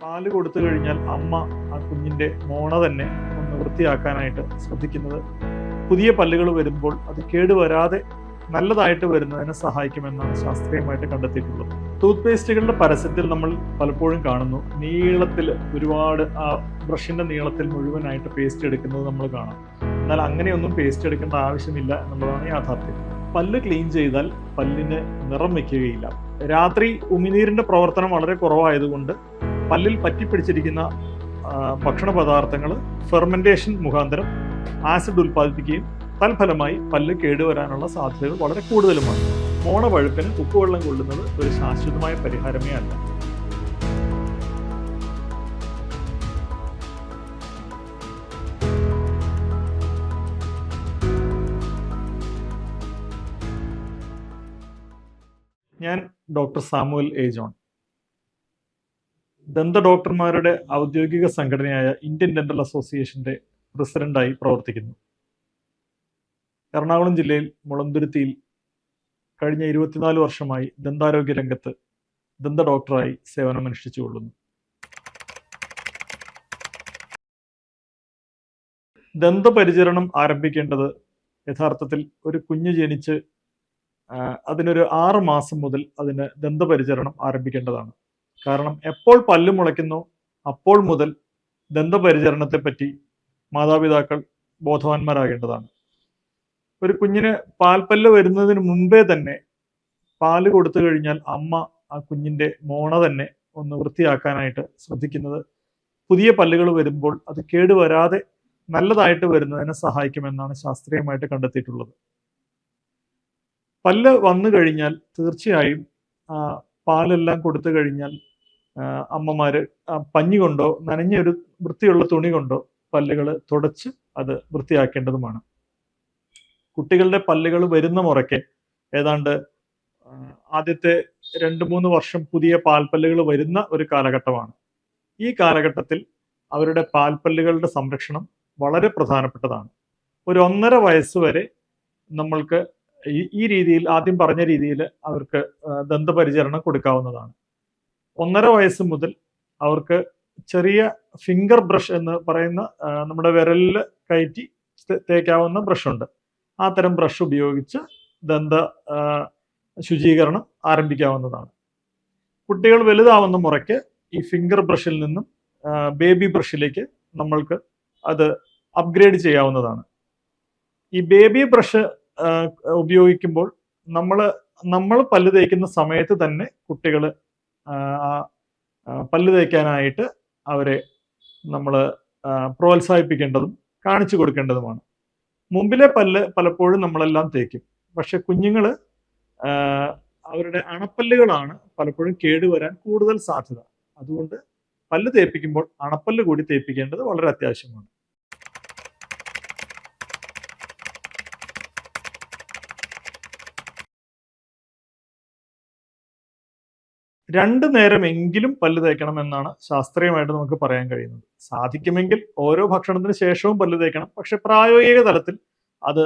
പാല് കൊടുത്തു കഴിഞ്ഞാൽ അമ്മ ആ കുഞ്ഞിൻ്റെ മോണ തന്നെ ഒന്ന് വൃത്തിയാക്കാനായിട്ട് ശ്രദ്ധിക്കുന്നത് പുതിയ പല്ലുകൾ വരുമ്പോൾ അത് കേടുവരാതെ നല്ലതായിട്ട് വരുന്നതിനെ സഹായിക്കുമെന്നാണ് ശാസ്ത്രീയമായിട്ട് കണ്ടെത്തിയിട്ടുള്ളത്. ടൂത്ത് പേസ്റ്റുകളുടെ പരസ്യത്തിൽ നമ്മൾ പലപ്പോഴും കാണുന്നു നീളത്തിൽ ഒരുപാട് ആ ബ്രഷിന്റെ നീളത്തിൽ മുഴുവനായിട്ട് പേസ്റ്റ് എടുക്കുന്നത് നമ്മൾ കാണാം. എന്നാൽ അങ്ങനെയൊന്നും പേസ്റ്റ് എടുക്കേണ്ട ആവശ്യമില്ല എന്നുള്ളതാണ് യാഥാർത്ഥ്യം. പല്ല് ക്ലീൻ ചെയ്താൽ പല്ലിന് നിറം വയ്ക്കുകയില്ല. രാത്രി ഉമിനീരിന്റെ പ്രവർത്തനം വളരെ കുറവായതുകൊണ്ട് പല്ലിൽ പറ്റിപ്പിടിച്ചിരിക്കുന്ന ഭക്ഷണ പദാർത്ഥങ്ങൾ ഫെർമെന്റേഷൻ മുഖാന്തരം ആസിഡ് ഉൽപ്പാദിപ്പിക്കുകയും തൽഫലമായി പല്ല് കേടുവരാനുള്ള സാധ്യതകൾ വളരെ കൂടുതലുമാണ്. മോണ പഴുപ്പിന് ഉപ്പുവെള്ളം കൊള്ളുന്നത് ഒരു ശാശ്വതമായ പരിഹാരമേ അല്ല. ഞാൻ ഡോക്ടർ സാമുവൽ എ ജോൺ, ദന്ത ഡോക്ടർമാരുടെ ഔദ്യോഗിക സംഘടനയായ ഇന്ത്യൻ ഡെന്റൽ അസോസിയേഷന്റെ പ്രസിഡന്റായി പ്രവർത്തിക്കുന്നു. എറണാകുളം ജില്ലയിൽ മുളന്തുരുത്തിയിൽ കഴിഞ്ഞ 24 വർഷമായി ദന്താരോഗ്യ രംഗത്ത് ദന്ത ഡോക്ടറായി സേവനമനുഷ്ഠിച്ചുകൊള്ളുന്നു. ദന്തപരിചരണം ആരംഭിക്കേണ്ടത് യഥാർത്ഥത്തിൽ ഒരു കുഞ്ഞ് ജനിച്ച് അതിനൊരു 6 മാസം മുതൽ അതിന് ദന്തപരിചരണം ആരംഭിക്കേണ്ടതാണ്. കാരണം എപ്പോൾ പല്ല് മുളയ്ക്കുന്നു അപ്പോൾ മുതൽ ദന്തപരിചരണത്തെ പറ്റി മാതാപിതാക്കൾ ബോധവാന്മാരാകേണ്ടതാണ്. ഒരു കുഞ്ഞിന് പാൽപ്പല്ല് വരുന്നതിന് മുമ്പേ തന്നെ പാല് കൊടുത്തു കഴിഞ്ഞാൽ അമ്മ ആ കുഞ്ഞിൻ്റെ മോണ തന്നെ ഒന്ന് വൃത്തിയാക്കാനായിട്ട് ശ്രദ്ധിക്കുന്നത് പുതിയ പല്ലുകൾ വരുമ്പോൾ അത് കേടുവരാതെ നല്ലതായിട്ട് വരുന്നതിനെ സഹായിക്കുമെന്നാണ് ശാസ്ത്രീയമായിട്ട് കണ്ടെത്തിയിട്ടുള്ളത്. പല്ല് വന്നു കഴിഞ്ഞാൽ തീർച്ചയായും പാലെല്ലാം കൊടുത്തു കഴിഞ്ഞാൽ അമ്മമാര് പഞ്ഞി കൊണ്ടോ നനഞ്ഞ ഒരു വൃത്തിയുള്ള തുണി കൊണ്ടോ പല്ലുകൾ തുടച്ച് അത് വൃത്തിയാക്കേണ്ടതുമാണ്. കുട്ടികളുടെ പല്ലുകൾ വരുന്ന മുറയ്ക്ക് ഏതാണ്ട് ആദ്യത്തെ 2-3 വർഷം പുതിയ പാൽപ്പല്ലുകൾ വരുന്ന ഒരു കാലഘട്ടമാണ്. ഈ കാലഘട്ടത്തിൽ അവരുടെ പാൽപ്പല്ലുകളുടെ സംരക്ഷണം വളരെ പ്രധാനപ്പെട്ടതാണ്. ഒരു 1.5 വയസ്സ് വരെ നമ്മൾക്ക് ഈ രീതിയിൽ ആദ്യം പറഞ്ഞ രീതിയിൽ അവർക്ക് ദന്തപരിചരണം കൊടുക്കാവുന്നതാണ്. 1.5 വയസ്സ് മുതൽ അവർക്ക് ചെറിയ ഫിംഗർ ബ്രഷ് എന്ന് പറയുന്ന നമ്മുടെ വിരലിൽ കയറ്റി തേക്കാവുന്ന ബ്രഷുണ്ട്. ആ തരം ബ്രഷ് ഉപയോഗിച്ച് ദന്ത ശുചീകരണം ആരംഭിക്കാവുന്നതാണ്. കുട്ടികൾ വലുതാവുന്ന മുറയ്ക്ക് ഈ ഫിംഗർ ബ്രഷിൽ നിന്നും ബേബി ബ്രഷിലേക്ക് നമ്മൾക്ക് അത് അപ്ഗ്രേഡ് ചെയ്യാവുന്നതാണ്. ഈ ബേബി ബ്രഷ് ഉപയോഗിക്കുമ്പോൾ നമ്മൾ പല്ല് തേക്കുന്ന സമയത്ത് തന്നെ കുട്ടികൾ പല്ല് തേക്കാനായിട്ട് അവരെ നമ്മൾ പ്രോത്സാഹിപ്പിക്കേണ്ടതും കാണിച്ചു കൊടുക്കേണ്ടതുമാണ്. മുമ്പിലെ പല്ല് പലപ്പോഴും നമ്മളെല്ലാം തേക്കും, പക്ഷെ കുഞ്ഞുങ്ങൾ അവരുടെ അണപ്പല്ലുകളാണ് പലപ്പോഴും കേടുവരാൻ കൂടുതൽ സാധ്യത. അതുകൊണ്ട് പല്ല് തേപ്പിക്കുമ്പോൾ അണപ്പല്ല് കൂടി തേപ്പിക്കേണ്ടത് വളരെ അത്യാവശ്യമാണ്. രണ്ടു നേരമെങ്കിലും പല്ല് തേക്കണം എന്നാണ് ശാസ്ത്രീയമായിട്ട് നമുക്ക് പറയാൻ കഴിയുന്നത്. സാധിക്കുമെങ്കിൽ ഓരോ ഭക്ഷണത്തിന് ശേഷവും പല്ല് തേക്കണം, പക്ഷെ പ്രായോഗിക തലത്തിൽ അത്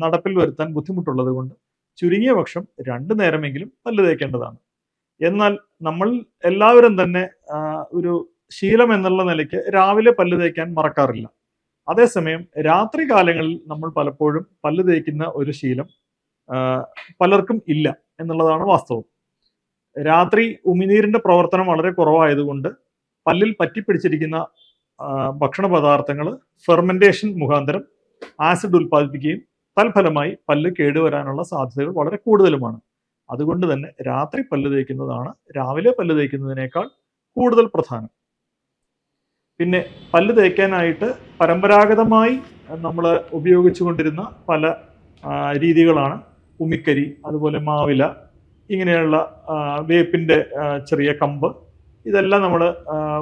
നടപ്പിൽ വരുത്താൻ ബുദ്ധിമുട്ടുള്ളത് കൊണ്ട് ചുരുങ്ങിയ പക്ഷം 2 നേരമെങ്കിലും പല്ല് തേക്കേണ്ടതാണ്. എന്നാൽ നമ്മൾ എല്ലാവരും തന്നെ ഒരു ശീലം എന്നുള്ള നിലയ്ക്ക് രാവിലെ പല്ല് തേക്കാൻ മറക്കാറില്ല. അതേസമയം രാത്രി കാലങ്ങളിൽ നമ്മൾ പലപ്പോഴും പല്ല് തേക്കുന്ന ഒരു ശീലം പലർക്കും ഇല്ല എന്നുള്ളതാണ് വാസ്തവം. രാത്രി ഉമിനീരിന്റെ പ്രവർത്തനം വളരെ കുറവായതുകൊണ്ട് പല്ലിൽ പറ്റിപ്പിടിച്ചിരിക്കുന്ന ഭക്ഷണ പദാർത്ഥങ്ങൾ ഫെർമെന്റേഷൻ മുഖാന്തരം ആസിഡ് ഉൽപ്പാദിപ്പിക്കുകയും തൽഫലമായി പല്ല് കേടുവരാനുള്ള സാധ്യതകൾ വളരെ കൂടുതലുമാണ്. അതുകൊണ്ട് തന്നെ രാത്രി പല്ല് തേക്കുന്നതാണ് രാവിലെ പല്ല് തേക്കുന്നതിനേക്കാൾ കൂടുതൽ പ്രധാനം. പിന്നെ പല്ല് തേക്കാനായിട്ട് പരമ്പരാഗതമായി നമ്മൾ ഉപയോഗിച്ചുകൊണ്ടിരുന്ന പല രീതികളാണ് ഉമിക്കരി, അതുപോലെ മാവില, ഇങ്ങനെയുള്ള വേപ്പിൻ്റെ ചെറിയ കമ്പ്, ഇതെല്ലാം നമ്മൾ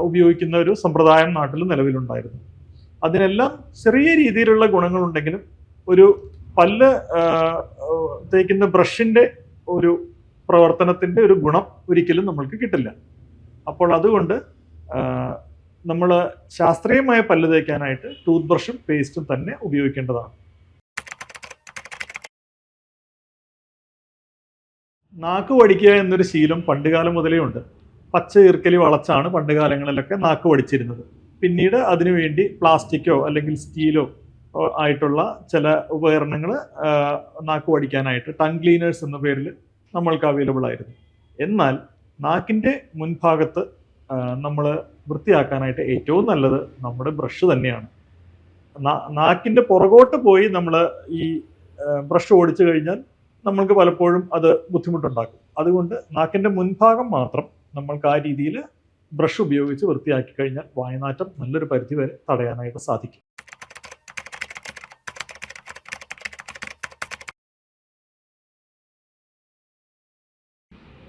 ഉപയോഗിക്കുന്ന ഒരു സമ്പ്രദായം നാട്ടിൽ നിലവിലുണ്ടായിരുന്നു. അതിനെല്ലാം ചെറിയ രീതിയിലുള്ള ഗുണങ്ങളുണ്ടെങ്കിലും ഒരു പല്ല് തേക്കുന്ന ബ്രഷിൻ്റെ ഒരു പ്രവർത്തനത്തിൻ്റെ ഒരു ഗുണം ഒരിക്കലും നമ്മൾക്ക് കിട്ടില്ല. അപ്പോൾ അതുകൊണ്ട് നമ്മൾ ശാസ്ത്രീയമായ പല്ല് തേക്കാനായിട്ട് ടൂത്ത് ബ്രഷും പേസ്റ്റും തന്നെ ഉപയോഗിക്കേണ്ടതാണ്. നാക്ക് വടിക്കുക എന്നൊരു ശീലം പണ്ടുകാലം മുതലേ ഉണ്ട്. പച്ച ഈർക്കലി വളച്ചാണ് പണ്ട് കാലങ്ങളിലൊക്കെ നാക്ക് വടിച്ചിരുന്നത്. പിന്നീട് അതിനുവേണ്ടി പ്ലാസ്റ്റിക്കോ അല്ലെങ്കിൽ സ്റ്റീലോ ആയിട്ടുള്ള ചില ഉപകരണങ്ങൾ നാക്ക് വടിക്കാനായിട്ട് ടങ് ക്ലീനേഴ്സ് എന്ന പേരിൽ നമ്മൾക്ക് അവൈലബിൾ ആയിരുന്നു. എന്നാൽ നാക്കിൻ്റെ മുൻഭാഗത്ത് നമ്മൾ വൃത്തിയാക്കാനായിട്ട് ഏറ്റവും നല്ലത് നമ്മുടെ ബ്രഷ് തന്നെയാണ്. നാക്കിൻ്റെ പുറകോട്ട് പോയി നമ്മൾ ഈ ബ്രഷ് ഓടിച്ചു കഴിഞ്ഞാൽ നമ്മൾക്ക് പലപ്പോഴും അത് ബുദ്ധിമുട്ടുണ്ടാക്കും. അതുകൊണ്ട് നാക്കിൻ്റെ മുൻഭാഗം മാത്രം നമ്മൾക്ക് ആ രീതിയിൽ ബ്രഷ് ഉപയോഗിച്ച് വൃത്തിയാക്കി കഴിഞ്ഞാൽ വായനാറ്റം നല്ലൊരു പരിധി വരെ തടയാനായിട്ട് സാധിക്കും.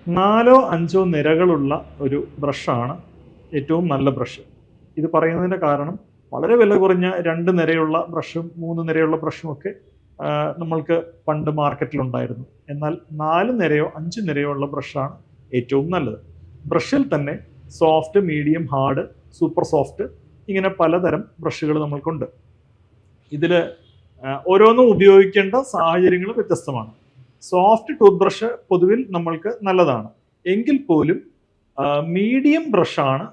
നാലോ അഞ്ചോ നിരകളുള്ള ഒരു ബ്രഷാണ് ഏറ്റവും നല്ല ബ്രഷ്. ഇത് പറയുന്നതിൻ്റെ കാരണം വളരെ വില കുറഞ്ഞ 2 നിരയുള്ള ബ്രഷും 3 നിരയുള്ള ബ്രഷും ഒക്കെ നമ്മൾക്ക് പണ്ട് മാർക്കറ്റിലുണ്ടായിരുന്നു. എന്നാൽ 4 നിരയോ 5 നിരയോ ഉള്ള ബ്രഷാണ് ഏറ്റവും നല്ലത്. ബ്രഷിൽ തന്നെ soft, medium, hard, super soft, ഇങ്ങനെ പലതരം ബ്രഷുകൾ നമ്മൾക്കുണ്ട്. ഇതിൽ ഓരോന്നും ഉപയോഗിക്കേണ്ട സാഹചര്യങ്ങൾ വ്യത്യസ്തമാണ്. സോഫ്റ്റ് ടൂത്ത് ബ്രഷ് പൊതുവിൽ നമ്മൾക്ക് നല്ലതാണ്. എങ്കിൽ പോലും മീഡിയം ബ്രഷാണ്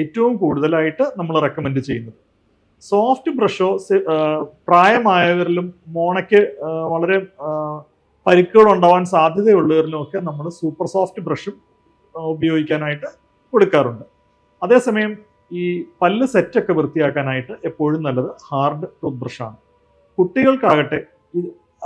ഏറ്റവും കൂടുതലായിട്ട് നമ്മൾ റെക്കമെൻഡ് ചെയ്യുന്നത്. സോഫ്റ്റ് ബ്രഷോ പ്രായമായവരിലും മോണയ്ക്ക് വളരെ പരിക്കുകൾ ഉണ്ടാവാൻ സാധ്യതയുള്ളവരിലും ഒക്കെ നമ്മൾ സൂപ്പർ സോഫ്റ്റ് ബ്രഷും ഉപയോഗിക്കാനായിട്ട് കൊടുക്കാറുണ്ട്. അതേസമയം ഈ പല്ല് സെറ്റൊക്കെ വൃത്തിയാക്കാനായിട്ട് എപ്പോഴും നല്ലത് ഹാർഡ് ടൂത്ത് ബ്രഷാണ്. കുട്ടികൾക്കാകട്ടെ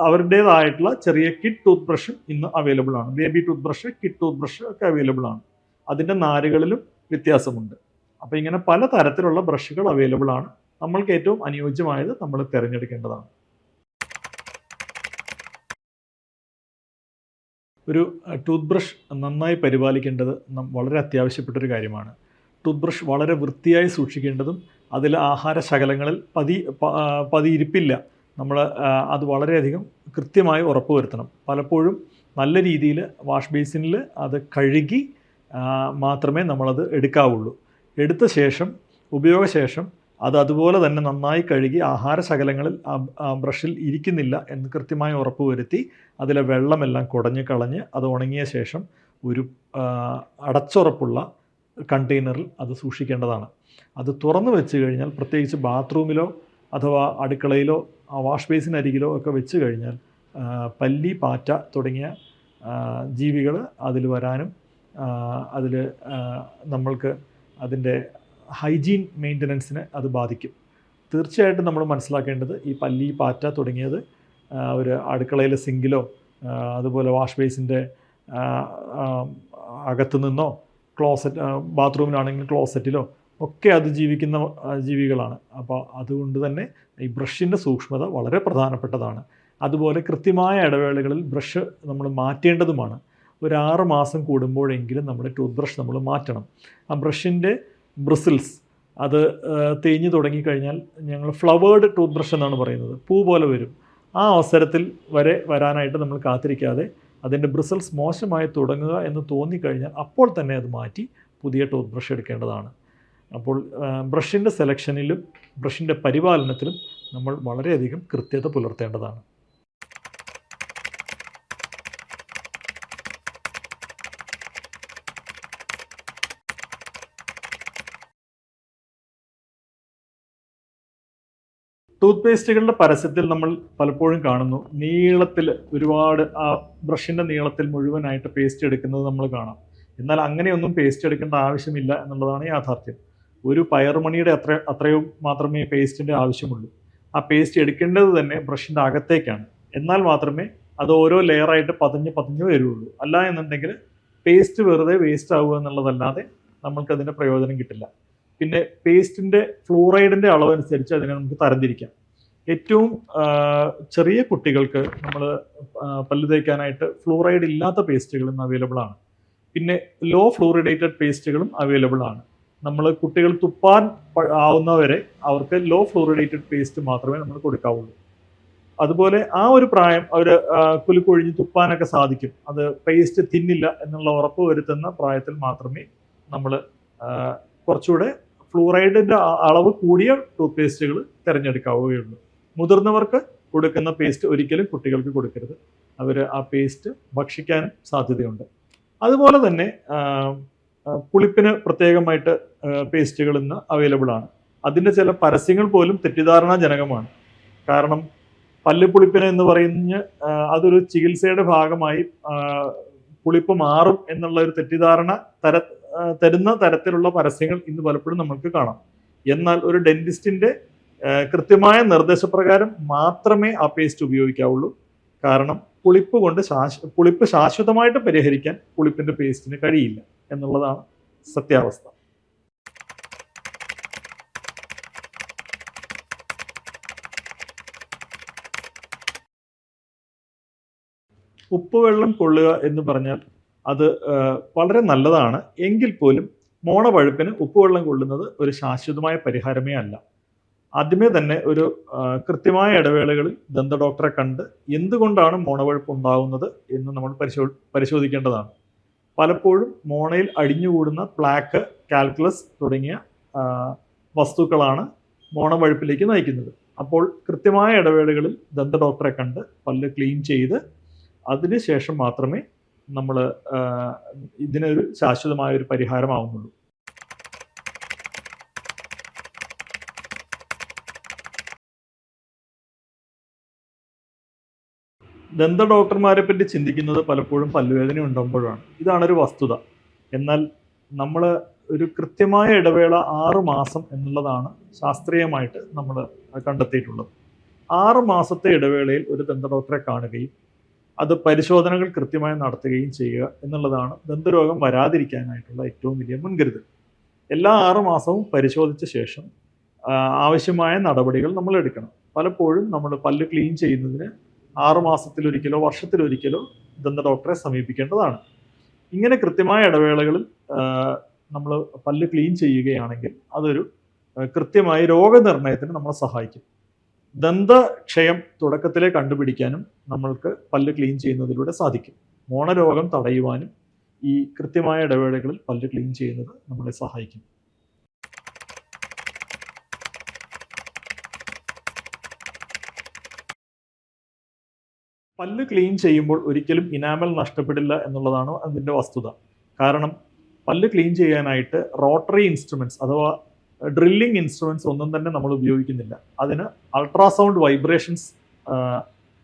അവരുടേതായിട്ടുള്ള ചെറിയ കിഡ് ടൂത്ത് ബ്രഷും ഇന്ന് അവൈലബിൾ ആണ്. Baby tooth brush, kid tooth brush ഒക്കെ അവൈലബിൾ ആണ്. അതിൻ്റെ നാരുകളിലും വ്യത്യാസമുണ്ട്. അപ്പോൾ ഇങ്ങനെ പല തരത്തിലുള്ള ബ്രഷുകൾ അവൈലബിൾ ആണ്. നമ്മൾക്ക് ഏറ്റവും അനുയോജ്യമായത് നമ്മൾ തിരഞ്ഞെടുക്കേണ്ടതാണ്. ഒരു ടൂത്ത് ബ്രഷ് നന്നായി പരിപാലിക്കേണ്ടത് വളരെ അത്യാവശ്യപ്പെട്ടൊരു കാര്യമാണ്. ടൂത്ത് ബ്രഷ് വളരെ വൃത്തിയായി സൂക്ഷിക്കേണ്ടതും അതിൽ ആഹാര ശകലങ്ങളിൽ പതിയിരിപ്പില്ല, നമ്മൾ അത് വളരെയധികം കൃത്യമായി ഉറപ്പുവരുത്തണം. പലപ്പോഴും നല്ല രീതിയിൽ വാഷ് ബേസിനിൽ അത് കഴുകി മാത്രമേ നമ്മളത് എടുക്കാവുള്ളൂ. എടുത്ത ശേഷം ഉപയോഗശേഷം അത് അതുപോലെ തന്നെ നന്നായി കഴുകി ആഹാര ശകലങ്ങളിൽ ബ്രഷിൽ ഇരിക്കുന്നില്ല എന്ന് കൃത്യമായി ഉറപ്പുവരുത്തി അതിലെ വെള്ളമെല്ലാം കുടഞ്ഞ് കളഞ്ഞ് അത് ഉണങ്ങിയ ശേഷം ഒരു അടച്ചുറപ്പുള്ള കണ്ടെയ്നറിൽ അത് സൂക്ഷിക്കേണ്ടതാണ്. അത് തുറന്നു വെച്ച് കഴിഞ്ഞാൽ, പ്രത്യേകിച്ച് ബാത്റൂമിലോ അഥവാ അടുക്കളയിലോ വാഷ് ബേസിനരികിലോ ഒക്കെ വെച്ച് കഴിഞ്ഞാൽ പല്ലി, പാറ്റ തുടങ്ങിയ ജീവികൾ അതിൽ വരാനും അതിൽ നമ്മൾക്ക് അതിൻ്റെ ഹൈജീൻ മെയിൻ്റനൻസിനെ അത് ബാധിക്കും. തീർച്ചയായിട്ടും നമ്മൾ മനസ്സിലാക്കേണ്ടത് ഈ പല്ലി, പാറ്റ തുടങ്ങിയത് ഒരു അടുക്കളയിലെ സിങ്കിലോ അതുപോലെ വാഷ് ബേസിൻ്റെ അകത്തു നിന്നോ ബാത്റൂമിലാണെങ്കിൽ ക്ലോസറ്റിലോ ഒക്കെ അത് ജീവിക്കുന്ന ജീവികളാണ്. അപ്പോൾ അതുകൊണ്ട് തന്നെ ഈ ബ്രഷിൻ്റെ സൂക്ഷ്മത വളരെ പ്രധാനപ്പെട്ടതാണ്. അതുപോലെ കൃത്യമായ ഇടവേളകളിൽ ബ്രഷ് നമ്മൾ മാറ്റേണ്ടതുമാണ്. ഒരു 6 മാസം കൂടുമ്പോഴെങ്കിലും നമ്മുടെ ടൂത്ത് ബ്രഷ് നമ്മൾ മാറ്റണം. ആ ബ്രഷിൻ്റെ ബ്രിസിൽസ് അത് തേഞ്ഞ് തുടങ്ങിക്കഴിഞ്ഞാൽ ഞങ്ങൾ ഫ്ലവേർഡ് ടൂത്ത് ബ്രഷ് എന്നാണ് പറയുന്നത്, പൂ പോലെ വരും. ആ അവസരത്തിൽ വരാനായിട്ട് നമ്മൾ കാത്തിരിക്കാതെ അതിൻ്റെ ബ്രിസിൽസ് മോശമായി തുടങ്ങുക എന്ന് തോന്നിക്കഴിഞ്ഞാൽ അപ്പോൾ തന്നെ അത് മാറ്റി പുതിയ ടൂത്ത് ബ്രഷ് എടുക്കേണ്ടതാണ്. അപ്പോൾ ബ്രഷിൻ്റെ സെലക്ഷനിലും ബ്രഷിൻ്റെ പരിപാലനത്തിലും നമ്മൾ വളരെയധികം കൃത്യത പുലർത്തേണ്ടതാണ്. ടൂത്ത് പേസ്റ്റുകളുടെ പരസ്യത്തിൽ നമ്മൾ പലപ്പോഴും കാണുന്നു, നീളത്തിൽ ഒരുപാട് ആ ബ്രഷിൻ്റെ നീളത്തിൽ മുഴുവനായിട്ട് പേസ്റ്റ് എടുക്കുന്നത് നമ്മൾ കാണാം. എന്നാൽ അങ്ങനെയൊന്നും പേസ്റ്റ് എടുക്കേണ്ട ആവശ്യമില്ല എന്നുള്ളതാണ് യാഥാർത്ഥ്യം. ഒരു പയറുമണിയുടെ അത്രയും മാത്രമേ പേസ്റ്റിൻ്റെ ആവശ്യമുള്ളൂ. ആ പേസ്റ്റ് എടുക്കേണ്ടത് തന്നെ ബ്രഷിൻ്റെ അകത്തേക്കാണ്. എന്നാൽ മാത്രമേ അത് ഓരോ ലെയറായിട്ട് പതിഞ്ഞ് വരുള്ളൂ. അല്ല എന്നുണ്ടെങ്കിൽ പേസ്റ്റ് വെറുതെ വേസ്റ്റ് ആവുക എന്നുള്ളതല്ലാതെ നമ്മൾക്കതിൻ്റെ പ്രയോജനം കിട്ടില്ല. പിന്നെ പേസ്റ്റിൻ്റെ ഫ്ലൂറൈഡിൻ്റെ അളവനുസരിച്ച് അതിനെ നമുക്ക് തരംതിരിക്കാം. ഏറ്റവും ചെറിയ കുട്ടികൾക്ക് നമ്മൾ പല്ല് തേക്കാനായിട്ട് ഫ്ലൂറൈഡ് ഇല്ലാത്ത പേസ്റ്റുകളും അവൈലബിൾ ആണ്. പിന്നെ ലോ ഫ്ലൂറിഡേറ്റഡ് പേസ്റ്റുകളും അവൈലബിൾ ആണ്. നമ്മൾ കുട്ടികൾ തുപ്പാൻ ആവുന്നവരെ അവർക്ക് ലോ ഫ്ലൂറിഡേറ്റഡ് പേസ്റ്റ് മാത്രമേ നമ്മൾ കൊടുക്കാവുള്ളൂ. അതുപോലെ ആ ഒരു പ്രായം അവർ കുലുക്കൊഴിഞ്ഞ് തുപ്പാനൊക്കെ സാധിക്കും. അത് പേസ്റ്റ് തിന്നില്ല എന്നുള്ള ഉറപ്പ് വരുത്തുന്ന പ്രായത്തിൽ മാത്രമേ നമ്മൾ കുറച്ചുകൂടെ ഫ്ലൂറൈഡിൻ്റെ അളവ് കൂടിയ ടൂത്ത് പേസ്റ്റുകൾ തിരഞ്ഞെടുക്കാവുകയുള്ളൂ. മുതിർന്നവർക്ക് കൊടുക്കുന്ന പേസ്റ്റ് ഒരിക്കലും കുട്ടികൾക്ക് കൊടുക്കരുത്. അവർ ആ പേസ്റ്റ് ഭക്ഷിക്കാനും സാധ്യതയുണ്ട്. അതുപോലെ തന്നെ പുളിപ്പിന് പ്രത്യേകമായിട്ട് പേസ്റ്റുകൾ ഇന്ന് അവൈലബിൾ ആണ്. അതിൻ്റെ ചില പരസ്യങ്ങൾ പോലും തെറ്റിദ്ധാരണാജനകമാണ്. കാരണം പല്ലുപുളിപ്പിന് എന്ന് പറഞ്ഞ് അതൊരു ചികിത്സയുടെ ഭാഗമായി പുളിപ്പ് മാറും എന്നുള്ള ഒരു തെറ്റിദ്ധാരണ തരുന്ന തരത്തിലുള്ള പരസ്യങ്ങൾ ഇന്ന് പലപ്പോഴും നമുക്ക് കാണാം. എന്നാൽ ഒരു ഡെന്റിസ്റ്റിന്റെ കൃത്യമായ നിർദ്ദേശപ്രകാരം മാത്രമേ ആ പേസ്റ്റ് ഉപയോഗിക്കാവുള്ളൂ. കാരണം പുളിപ്പ് ശാശ്വതമായിട്ട് പരിഹരിക്കാൻ പുളിപ്പിന്റെ പേസ്റ്റിന് കഴിയില്ല എന്നുള്ളതാണ് സത്യാവസ്ഥ. ഉപ്പുവെള്ളം കൊള്ളുക എന്ന് പറഞ്ഞാൽ അത് വളരെ നല്ലതാണ്. എങ്കിൽ പോലും മോണപഴുപ്പിന് ഉപ്പുവെള്ളം കൊള്ളുന്നത് ഒരു ശാശ്വതമായ പരിഹാരമേ അല്ല. ആദ്യമേ തന്നെ ഒരു കൃത്യമായ ഇടവേളകളിൽ ദന്ത ഡോക്ടറെ കണ്ട് എന്തുകൊണ്ടാണ് മോണപഴുപ്പ് ഉണ്ടാകുന്നത് എന്ന് നമ്മൾ പരിശോധിക്കേണ്ടതാണ്. പലപ്പോഴും മോണയിൽ അടിഞ്ഞുകൂടുന്ന പ്ലാക്ക്, കാൽക്കുലസ് തുടങ്ങിയ വസ്തുക്കളാണ് മോണപഴുപ്പിലേക്ക് നയിക്കുന്നത്. അപ്പോൾ കൃത്യമായ ഇടവേളകളിൽ ദന്ത ഡോക്ടറെ കണ്ട് പല്ല് ക്ലീൻ ചെയ്ത് അതിനുശേഷം മാത്രമേ നമ്മൾ ഇതിനൊരു ശാശ്വതമായ ഒരു പരിഹാരമാവുന്നുള്ളൂ. ദന്ത ഡോക്ടർമാരെ പറ്റി ചിന്തിക്കുന്നത് പലപ്പോഴും പല്ലുവേദന ഉണ്ടാകുമ്പോഴാണ്. ഇതാണൊരു വസ്തുത. എന്നാൽ നമ്മൾ ഒരു കൃത്യമായ ഇടവേള 6 മാസം എന്നുള്ളതാണ് ശാസ്ത്രീയമായിട്ട് നമ്മൾ കണ്ടെത്തിയിട്ടുള്ളത്. 6 മാസത്തെ ഇടവേളയിൽ ഒരു ദന്ത ഡോക്ടറെ കാണുകയും അത് പരിശോധനകൾ കൃത്യമായി നടത്തുകയും ചെയ്യുക എന്നുള്ളതാണ് ദന്തരോഗം വരാതിരിക്കാനായിട്ടുള്ള ഏറ്റവും വലിയ മുൻകരുതൽ. എല്ലാ 6 മാസവും പരിശോധിച്ച ശേഷം ആവശ്യമായ നടപടികൾ നമ്മൾ എടുക്കണം. പലപ്പോഴും നമ്മൾ പല്ല് ക്ലീൻ ചെയ്യുന്നതിന് 6 മാസത്തിലൊരിക്കലോ വർഷത്തിലൊരിക്കലോ ദന്ത ഡോക്ടറെ സമീപിക്കേണ്ടതാണ്. ഇങ്ങനെ കൃത്യമായ ഇടവേളകളിൽ നമ്മൾ പല്ല് ക്ലീൻ ചെയ്യുകയാണെങ്കിൽ അതൊരു കൃത്യമായ രോഗനിർണയത്തിന് നമ്മളെ സഹായിക്കും. ദന്തക്ഷയം തുടക്കത്തിലെ കണ്ടുപിടിക്കാനും നമ്മൾക്ക് പല്ല് ക്ലീൻ ചെയ്യുന്നതിലൂടെ സാധിക്കും. മോണരോഗം തടയുവാനും ഈ കൃത്യമായ ഇടവേളകളിൽ പല്ല് ക്ലീൻ ചെയ്യുന്നത് നമ്മളെ സഹായിക്കും. പല്ല് ക്ലീൻ ചെയ്യുമ്പോൾ ഒരിക്കലും ഇനാമൽ നഷ്ടപ്പെടില്ല എന്നുള്ളതാണ് അതിൻ്റെ വസ്തുത. കാരണം പല്ല് ക്ലീൻ ചെയ്യാനായിട്ട് റോട്ടറി ഇൻസ്ട്രുമെന്റ്സ് അഥവാ ഡ്രില്ലിംഗ് ഇൻസ്ട്രുമെന്റ്സ് ഒന്നും തന്നെ നമ്മൾ ഉപയോഗിക്കുന്നില്ല. അതിന് അൾട്രാസൗണ്ട് വൈബ്രേഷൻസ്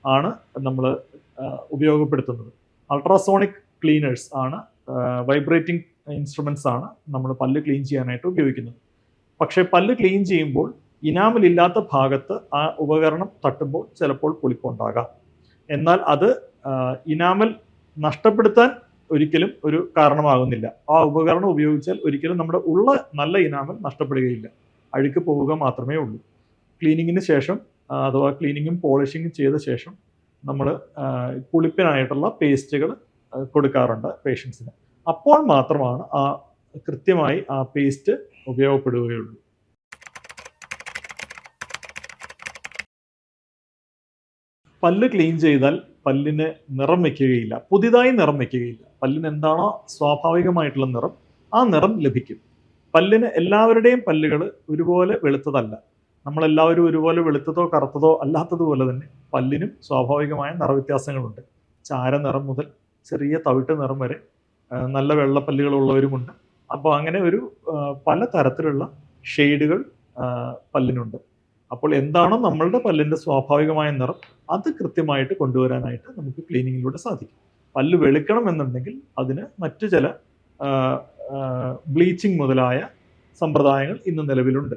ആണ് നമ്മൾ ഉപയോഗപ്പെടുത്തുന്നത്. അൾട്രാസോണിക് ക്ലീനേഴ്സ് ആണ്, വൈബ്രേറ്റിംഗ് ഇൻസ്ട്രുമെന്റ്സ് ആണ് നമ്മൾ പല്ല് ക്ലീൻ ചെയ്യാനായിട്ട് ഉപയോഗിക്കുന്നത്. പക്ഷേ പല്ല് ക്ലീൻ ചെയ്യുമ്പോൾ ഇനാമൽ ഇല്ലാത്ത ഭാഗത്ത് ആ ഉപകരണം തട്ടുമ്പോൾ ചിലപ്പോൾ പുളിപ്പുണ്ടാകാം. എന്നാൽ അത് ഇനാമൽ നഷ്ടപ്പെടുത്താൻ ഒരിക്കലും ഒരു കാരണമാകുന്നില്ല. ആ ഉപകരണം ഉപയോഗിച്ചാൽ ഒരിക്കലും നമ്മുടെ ഉള്ള നല്ല ഇനാമൽ നഷ്ടപ്പെടുകയില്ല, അഴുക്ക് പോവുക മാത്രമേ ഉള്ളൂ. ക്ലീനിങ്ങിന് ശേഷം അഥവാ ക്ലീനിങ്ങും പോളിഷിങ്ങും ചെയ്ത ശേഷം നമ്മൾ പുളിപ്പിനായിട്ടുള്ള പേസ്റ്റുകൾ കൊടുക്കാറുണ്ട് പേഷ്യൻസിന്. അപ്പോൾ മാത്രമാണ് കൃത്യമായി ആ പേസ്റ്റ് ഉപയോഗപ്പെടുകയുള്ളൂ. പല്ല് ക്ലീൻ ചെയ്താൽ പല്ലിന് നിറം വയ്ക്കുകയില്ല, പുതിയതായി നിറം വയ്ക്കുകയില്ല. പല്ലിന് എന്താണോ സ്വാഭാവികമായിട്ടുള്ള നിറം, ആ നിറം ലഭിക്കും. പല്ലിന് എല്ലാവരുടെയും പല്ലുകൾ ഒരുപോലെ വെളുത്തതല്ല. നമ്മളെല്ലാവരും ഒരുപോലെ വെളുത്തതോ കറുത്തതോ അല്ലാത്തതുപോലെ തന്നെ പല്ലിനും സ്വാഭാവികമായ നിറവ്യത്യാസങ്ങളുണ്ട്. ചാരനിറം മുതൽ ചെറിയ തവിട്ട് നിറം വരെ നല്ല വെള്ളപ്പല്ലുകളുള്ളവരുമുണ്ട്. അപ്പോൾ അങ്ങനെ ഒരു പല തരത്തിലുള്ള ഷെയ്ഡുകൾ പല്ലിനുണ്ട്. അപ്പോൾ എന്താണോ നമ്മളുടെ പല്ലിൻ്റെ സ്വാഭാവികമായ നിറം അത് കൃത്യമായിട്ട് കൊണ്ടുവരാനായിട്ട് നമുക്ക് ക്ലീനിങ്ങിലൂടെ സാധിക്കും. പല്ല് വെളുക്കണം എന്നുണ്ടെങ്കിൽ അതിന് മറ്റു ചില ബ്ലീച്ചിങ് മുതലായ സമ്പ്രദായങ്ങൾ ഇന്ന് നിലവിലുണ്ട്.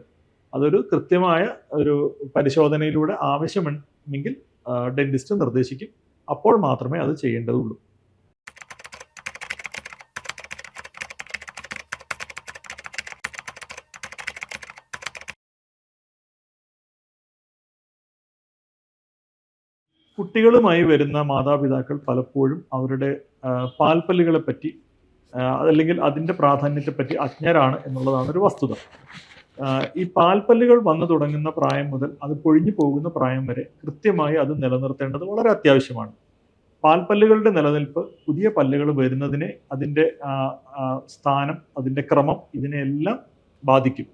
അതൊരു കൃത്യമായ ഒരു പരിശോധനയിലൂടെ ആവശ്യമെങ്കിൽ ഡെന്റിസ്റ്റ് നിർദ്ദേശിക്കും. അപ്പോൾ മാത്രമേ അത് ചെയ്യേണ്ടതുള്ളൂ. കുട്ടികളുമായി വരുന്ന മാതാപിതാക്കൾ പലപ്പോഴും അവരുടെ പാൽപ്പല്ലുകളെ പറ്റി അല്ലെങ്കിൽ അതിൻ്റെ പ്രാധാന്യത്തെപ്പറ്റി അജ്ഞരാണ് എന്നുള്ളതാണ് ഒരു വസ്തുത. ഈ പാൽപ്പല്ലുകൾ വന്നു തുടങ്ങുന്ന പ്രായം മുതൽ അത് പൊഴിഞ്ഞു പോകുന്ന പ്രായം വരെ കൃത്യമായി അത് നിലനിർത്തേണ്ടത് വളരെ അത്യാവശ്യമാണ്. പാൽപ്പല്ലുകളുടെ നിലനിൽപ്പ് പുതിയ പല്ലുകൾ വരുന്നതിനെ, അതിൻ്റെ സ്ഥാനം, അതിൻ്റെ ക്രമം, ഇതിനെല്ലാം ബാധിക്കും.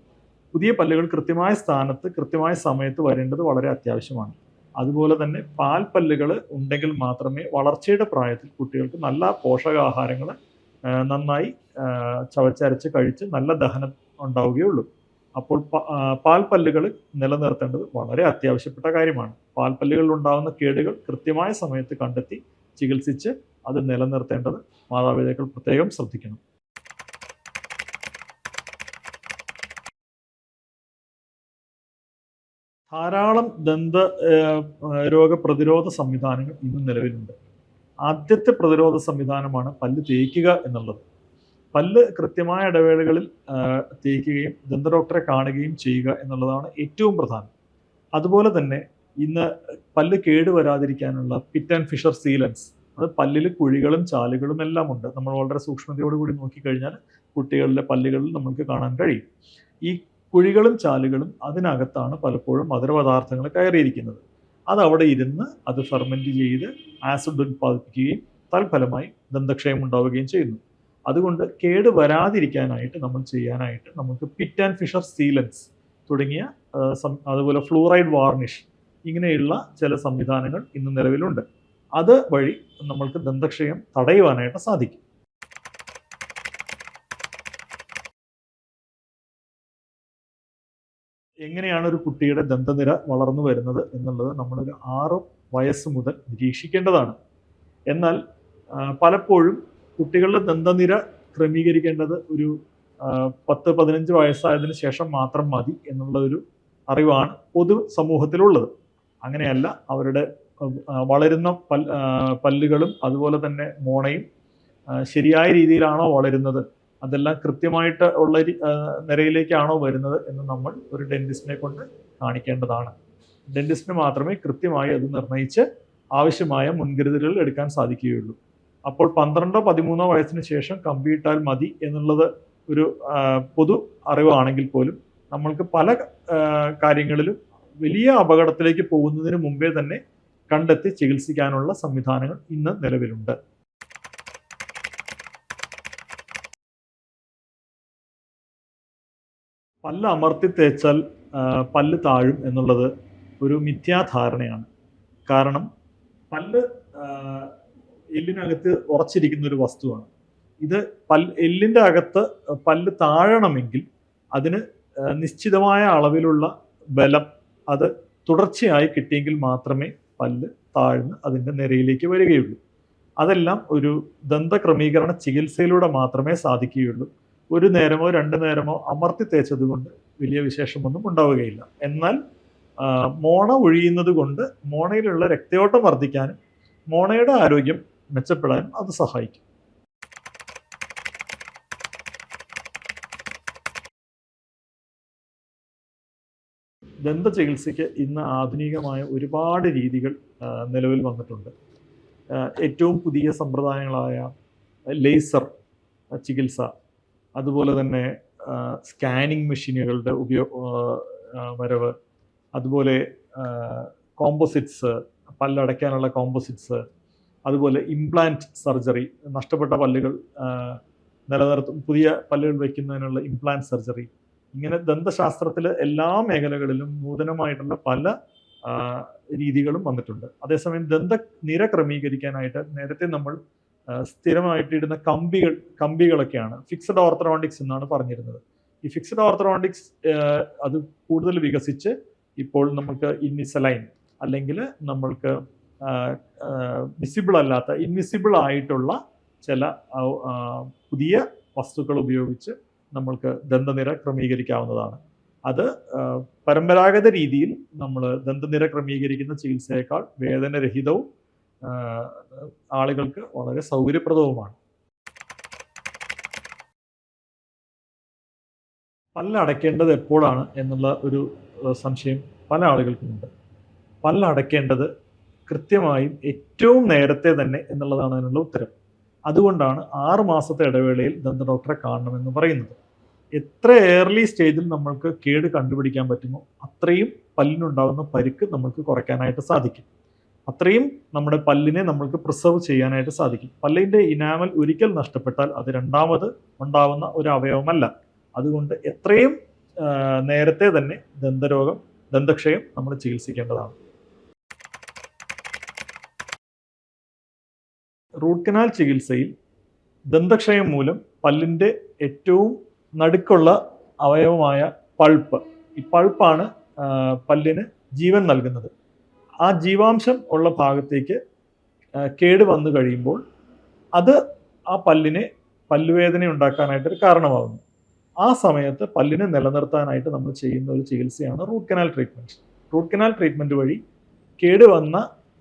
പുതിയ പല്ലുകൾ കൃത്യമായ സ്ഥാനത്ത് കൃത്യമായ സമയത്ത് വരേണ്ടത് വളരെ അത്യാവശ്യമാണ്. അതുപോലെ തന്നെ പാൽപ്പല്ലുകൾ ഉണ്ടെങ്കിൽ മാത്രമേ വളർച്ചയുടെ പ്രായത്തിൽ കുട്ടികൾക്ക് നല്ല പോഷകാഹാരങ്ങൾ നന്നായി ചവച്ചരച്ച് കഴിച്ച് നല്ല ദഹനം ഉണ്ടാവുകയുള്ളൂ. അപ്പോൾ പാൽപ്പല്ലുകൾ നിലനിർത്തേണ്ടത് വളരെ അത്യാവശ്യപ്പെട്ട കാര്യമാണ്. പാൽപ്പല്ലുകളിൽ ഉണ്ടാകുന്ന കേടുകൾ കൃത്യമായ സമയത്ത് കണ്ടെത്തി ചികിത്സിച്ച് അത് നിലനിർത്തേണ്ടത് മാതാപിതാക്കൾ പ്രത്യേകം ശ്രദ്ധിക്കണം. ധാരാളം ദന്ത രോഗ പ്രതിരോധ സംവിധാനങ്ങൾ ഇന്ന് നിലവിലുണ്ട്. ആദ്യത്തെ പ്രതിരോധ സംവിധാനമാണ് പല്ല് തേക്കുക എന്നുള്ളത്. പല്ല് കൃത്യമായ ഇടവേളകളിൽ തേക്കുകയും ദന്ത ഡോക്ടറെ കാണുകയും ചെയ്യുക എന്നുള്ളതാണ് ഏറ്റവും പ്രധാനം. അതുപോലെ തന്നെ ഇന്ന് പല്ല് കേടുവരാതിരിക്കാനുള്ള പിറ്റ് ആൻഡ് ഫിഷർ സീലൻസ്, അത് പല്ലിൽ കുഴികളും ചാലുകളും എല്ലാം ഉണ്ട്. നമ്മൾ വളരെ സൂക്ഷ്മതയോടുകൂടി നോക്കിക്കഴിഞ്ഞാൽ കുട്ടികളുടെ പല്ലുകളിൽ നമുക്ക് കാണാൻ കഴിയും. ഈ കുഴികളും ചാലുകളും അതിനകത്താണ് പലപ്പോഴും മധുരപദാർത്ഥങ്ങൾ കയറിയിരിക്കുന്നത്. അത് അവിടെ ഇരുന്ന് അത് ഫെർമെൻറ്റ് ചെയ്ത് ആസിഡ് ഉൽപ്പാദിപ്പിക്കുകയും തൽഫലമായി ദന്തക്ഷയം ഉണ്ടാവുകയും ചെയ്യുന്നു. അതുകൊണ്ട് കേട് വരാതിരിക്കാനായിട്ട് നമുക്ക് പിറ്റ് ആൻഡ് ഫിഷർ സീലൻസ് തുടങ്ങിയ അതുപോലെ ഫ്ലൂറൈഡ് വാർണിഷ് ഇങ്ങനെയുള്ള ചില സംവിധാനങ്ങൾ ഇന്ന് നിലവിലുണ്ട്. അത് വഴി നമ്മൾക്ക് ദന്തക്ഷയം തടയുവാനായിട്ട് സാധിക്കും. എങ്ങനെയാണ് ഒരു കുട്ടിയുടെ ദന്തനിര വളർന്നു വരുന്നത് എന്നുള്ളത് നമ്മളൊരു 6 വയസ്സ് മുതൽ നിരീക്ഷിക്കേണ്ടതാണ്. എന്നാൽ പലപ്പോഴും കുട്ടികളുടെ ദന്തനിര ക്രമീകരിക്കേണ്ടത് ഒരു 10-15 വയസ്സായതിനു ശേഷം മാത്രം മതി എന്നുള്ള ഒരു അറിവാണ് പൊതു സമൂഹത്തിലുള്ളത്. അങ്ങനെയല്ല. അവരുടെ വളരുന്ന പല്ലുകളും അതുപോലെ തന്നെ മോണയും ശരിയായ രീതിയിലാണോ വളരുന്നത്, അതെല്ലാം കൃത്യമായിട്ട് ഉള്ള നിരയിലേക്കാണോ വരുന്നത് എന്ന് നമ്മൾ ഒരു ഡെന്റിസ്റ്റിനെ കൊണ്ട് കാണിക്കേണ്ടതാണ്. ഡെന്റിസ്റ്റിന് മാത്രമേ കൃത്യമായി അത് നിർണ്ണയിച്ച് ആവശ്യമായ മുൻകരുതലുകൾ എടുക്കാൻ സാധിക്കുകയുള്ളൂ. അപ്പോൾ 12-13 വയസ്സിന് ശേഷം കമ്പിയിട്ടാൽ മതി എന്നുള്ളത് ഒരു പൊതു അറിവാണെങ്കിൽ പോലും നമ്മൾക്ക് പല കാര്യങ്ങളിലും വലിയ അപകടത്തിലേക്ക് പോകുന്നതിന് മുമ്പേ തന്നെ കണ്ടെത്തി ചികിത്സിക്കാനുള്ള സംവിധാനങ്ങൾ ഇന്ന് നിലവിലുണ്ട്. പല്ല് അമർത്തി തേച്ചാൽ പല്ല് താഴും എന്നുള്ളത് ഒരു മിഥ്യാധാരണയാണ്. കാരണം പല്ല് എല്ലിനകത്ത് ഉറച്ചിരിക്കുന്ന ഒരു വസ്തുവാണ്. ഇത് എല്ലിൻ്റെ അകത്ത് പല്ല് താഴണമെങ്കിൽ അതിന് നിശ്ചിതമായ അളവിലുള്ള ബലം അത് തുടർച്ചയായി കിട്ടിയെങ്കിൽ മാത്രമേ പല്ല് താഴ്ന്ന് അതിൻ്റെ നിരയിലേക്ക് വരികയുള്ളൂ. അതെല്ലാം ഒരു ദന്തക്രമീകരണ ചികിത്സയിലൂടെ മാത്രമേ സാധിക്കുകയുള്ളൂ. ഒരു നേരമോ 2 നേരമോ അമർത്തി തേച്ചത് കൊണ്ട് വലിയ വിശേഷമൊന്നും ഉണ്ടാവുകയില്ല. എന്നാൽ മോണ ഒഴിയുന്നത് കൊണ്ട് മോണയിലുള്ള രക്തയോട്ടം വർദ്ധിക്കാനും മോണയുടെ ആരോഗ്യം മെച്ചപ്പെടാനും അത് സഹായിക്കും. ദന്ത ചികിത്സയ്ക്ക് ഇന്ന് ആധുനികമായ ഒരുപാട് രീതികൾ നിലവിൽ വന്നിട്ടുണ്ട്. ഏറ്റവും പുതിയ സമ്പ്രദായങ്ങളായ ലേസർ ചികിത്സ, അതുപോലെ തന്നെ സ്കാനിങ് മെഷീനുകളുടെ വരവ്, അതുപോലെ കോമ്പോസിറ്റ്സ്, പല്ലടയ്ക്കാനുള്ള കോമ്പോസിറ്റ്സ്, അതുപോലെ ഇംപ്ലാന്റ് സർജറി, നഷ്ടപ്പെട്ട പല്ലുകൾ പുതിയ പല്ലുകൾ വയ്ക്കുന്നതിനുള്ള ഇംപ്ലാന്റ് സർജറി, ഇങ്ങനെ ദന്തശാസ്ത്രത്തിൽ എല്ലാ മേഖലകളിലും നൂതനമായിട്ടുള്ള പല രീതികളും വന്നിട്ടുണ്ട്. അതേസമയം ദന്തനിര ക്രമീകരിക്കാനായിട്ട് നേരത്തെ നമ്മൾ സ്ഥിരമായിട്ടിടുന്ന കമ്പികളൊക്കെയാണ് ഫിക്സഡ് ഓർത്തഡോണ്ടിക്സ് എന്നാണ് പറഞ്ഞിരുന്നത്. ഈ ഫിക്സഡ് ഓർത്തഡോണ്ടിക്സ് അത് കൂടുതൽ വികസിച്ച് ഇപ്പോൾ നമുക്ക് ഇൻവിസലൈൻ അല്ലെങ്കിൽ നമ്മൾക്ക് വിസിബിൾ അല്ലാത്ത ഇൻവിസിബിൾ ആയിട്ടുള്ള ചില പുതിയ വസ്തുക്കൾ ഉപയോഗിച്ച് നമ്മൾക്ക് ദന്തനിര ക്രമീകരിക്കാവുന്നതാണ്. അത് പരമ്പരാഗത രീതിയിൽ നമ്മൾ ദന്തനിര ക്രമീകരിക്കുന്ന ചികിത്സയേക്കാൾ വേദനരഹിതവും ആളുകൾക്ക് വളരെ സൗകര്യപ്രദവുമാണ്. പല്ലടയ്ക്കേണ്ടത് എപ്പോഴാണ് എന്നുള്ള ഒരു സംശയം പല ആളുകൾക്കുമുണ്ട്. പല്ലടയ്ക്കേണ്ടത് കൃത്യമായും ഏറ്റവും നേരത്തെ തന്നെ എന്നുള്ളതാണ് അതിനുള്ള ഉത്തരം. അതുകൊണ്ടാണ് 6 മാസത്തെ ഇടവേളയിൽ ദന്ത ഡോക്ടറെ കാണണമെന്ന് പറയുന്നത്. എത്ര ഏർലി സ്റ്റേജിൽ നമ്മൾക്ക് കേട് കണ്ടുപിടിക്കാൻ പറ്റുമോ അത്രയും പല്ലിനുണ്ടാകുന്ന പരിക്ക് നമുക്ക് കുറയ്ക്കാനായിട്ട് സാധിക്കും. അത്രയും നമ്മുടെ പല്ലിനെ നമ്മൾക്ക് പ്രിസർവ് ചെയ്യാനായിട്ട് സാധിക്കും. പല്ലിൻ്റെ ഇനാമൽ ഒരിക്കൽ നഷ്ടപ്പെട്ടാൽ അത് രണ്ടാമത് ഉണ്ടാവുന്ന ഒരു അവയവമല്ല. അതുകൊണ്ട് എത്രയും നേരത്തെ തന്നെ ദന്തക്ഷയം നമ്മൾ ചികിത്സിക്കേണ്ടതാണ്. റൂട്ട് കനാൽ ചികിത്സയിൽ ദന്തക്ഷയം മൂലം പല്ലിൻ്റെ ഏറ്റവും നടുക്കുള്ള അവയവമായ പൾപ്പ്, ഈ പൾപ്പാണ് പല്ലിന് ജീവൻ നൽകുന്നത്. ആ ജീവാംശം ഉള്ള ഭാഗത്തേക്ക് കേട് വന്നു കഴിയുമ്പോൾ അത് ആ പല്ലിനെ പല്ലുവേദന ഉണ്ടാക്കാനായിട്ടൊരു കാരണമാകുന്നു. ആ സമയത്ത് പല്ലിനെ നിലനിർത്താനായിട്ട് നമ്മൾ ചെയ്യുന്ന ഒരു ചികിത്സയാണ് root canal treatment. Root canal treatment വഴി കേടുവന്ന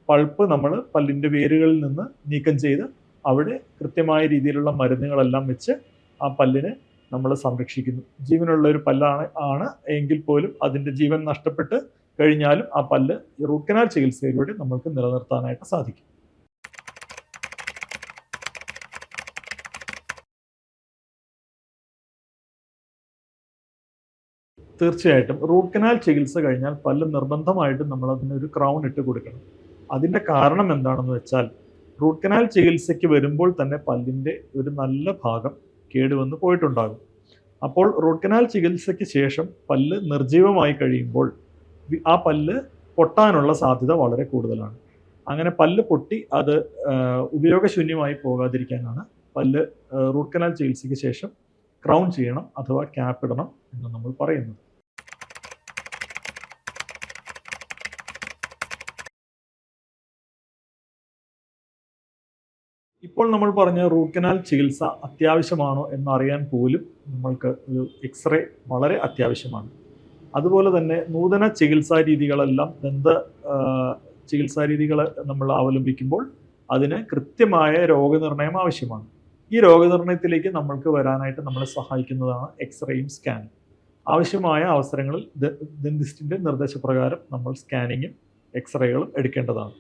പൾപ്പ് നമ്മൾ പല്ലിൻ്റെ വേരുകളിൽ നിന്ന് നീക്കം ചെയ്ത് അവിടെ കൃത്യമായ രീതിയിലുള്ള മരുന്നുകളെല്ലാം വെച്ച് ആ പല്ലിനെ നമ്മൾ സംരക്ഷിക്കുന്നു. ജീവനുള്ള ഒരു പല്ലാണ് എങ്കിൽ പോലും അതിൻ്റെ ജീവൻ നഷ്ടപ്പെട്ട് കഴിഞ്ഞാലും ആ പല്ല് റൂട്ട് കനാൽ ചികിത്സയിലൂടെ നമുക്ക് നിലനിർത്താനായിട്ട് സാധിക്കും. തീർച്ചയായിട്ടും റൂട്ട് കനാൽ ചികിത്സ കഴിഞ്ഞാൽ പല്ല് നിർബന്ധമായിട്ടും നമ്മൾ അതിനൊരു ക്രൗൺ ഇട്ട് കൊടുക്കണം. അതിൻ്റെ കാരണം എന്താണെന്ന് വെച്ചാൽ റൂട്ട് കനാൽ ചികിത്സയ്ക്ക് വരുമ്പോൾ തന്നെ പല്ലിൻ്റെ ഒരു നല്ല ഭാഗം കേടുവന്ന് പോയിട്ടുണ്ടാകും. അപ്പോൾ റൂട്ട് കനാൽ ചികിത്സയ്ക്ക് ശേഷം പല്ല് നിർജ്ജീവമായി കഴിയുമ്പോൾ ആ പല്ല് പൊട്ടാനുള്ള സാധ്യത വളരെ കൂടുതലാണ്. അങ്ങനെ പല്ല് പൊട്ടി അത് ഉപയോഗശൂന്യമായി പോകാതിരിക്കാനാണ് പല്ല് റൂട്ട് കനാൽ ചികിത്സയ്ക്ക് ശേഷം ക്രൗൺ ചെയ്യണം അഥവാ ക്യാപ്പ് ഇടണം എന്ന് നമ്മൾ പറയുന്നത്. ഇപ്പോൾ നമ്മൾ പറഞ്ഞ റൂട്ട് കനാൽ ചികിത്സ അത്യാവശ്യമാണോ എന്നറിയാൻ പോലും നമ്മൾക്ക് ഒരു എക്സ്റേ വളരെ അത്യാവശ്യമാണ്. അതുപോലെ തന്നെ നൂതന ചികിത്സാ രീതികളെല്ലാം ചികിത്സാ രീതികൾ നമ്മൾ അവലംബിക്കുമ്പോൾ അതിന് കൃത്യമായ രോഗനിർണയം ആവശ്യമാണ്. ഈ രോഗനിർണയത്തിലേക്ക് നമ്മൾക്ക് വരാനായിട്ട് നമ്മളെ സഹായിക്കുന്നതാണ് എക്സ്റേയും സ്കാനും. ആവശ്യമായ അവസരങ്ങളിൽ ഡെന്റിസ്റ്റിൻ്റെ നിർദ്ദേശപ്രകാരം നമ്മൾ സ്കാനിങ്ങും എക്സ്റേകളും എടുക്കേണ്ടതാണ്.